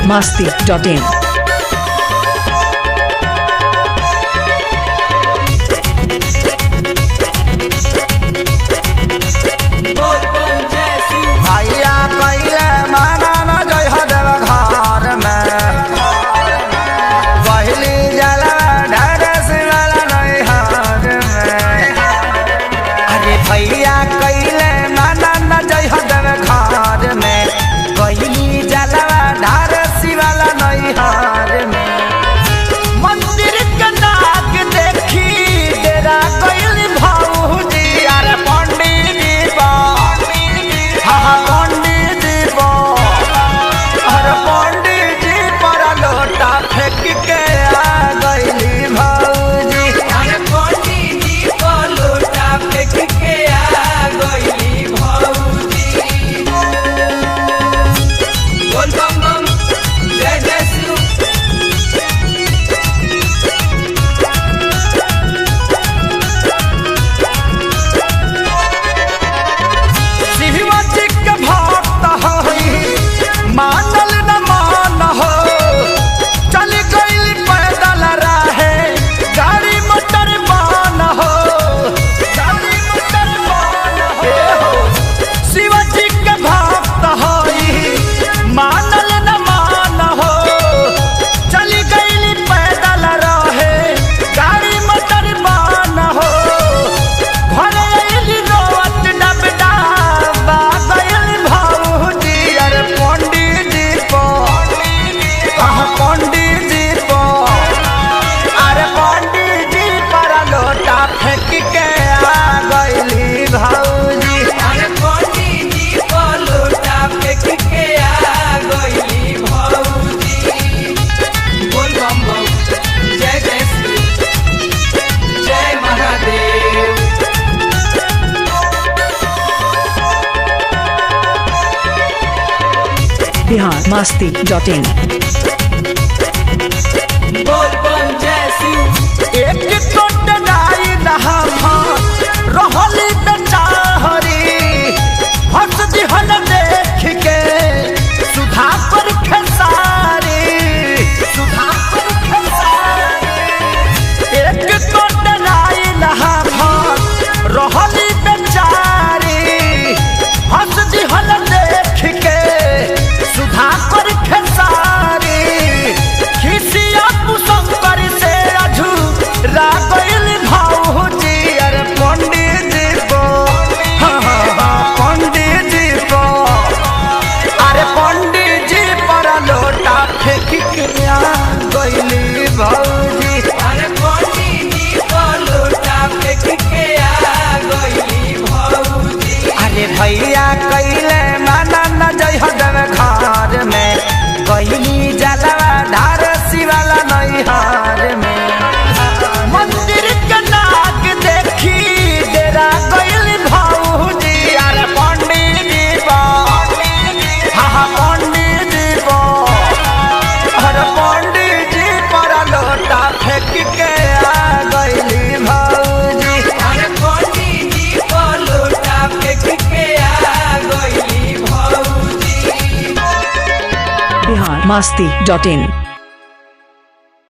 biharmasti.in biharmasti.in भैया कैले माना न जय घर में गईली जलवा धार शिवाला नैहार में मंदिर के नाक देखी डेरा गईली भौजी अरे पंडित जी पंडित जी अरे पंडित जी पर लोटा फेंक के आ गईली भौजी अरे पंडित जी पर लोटा फेंक biharmasti.in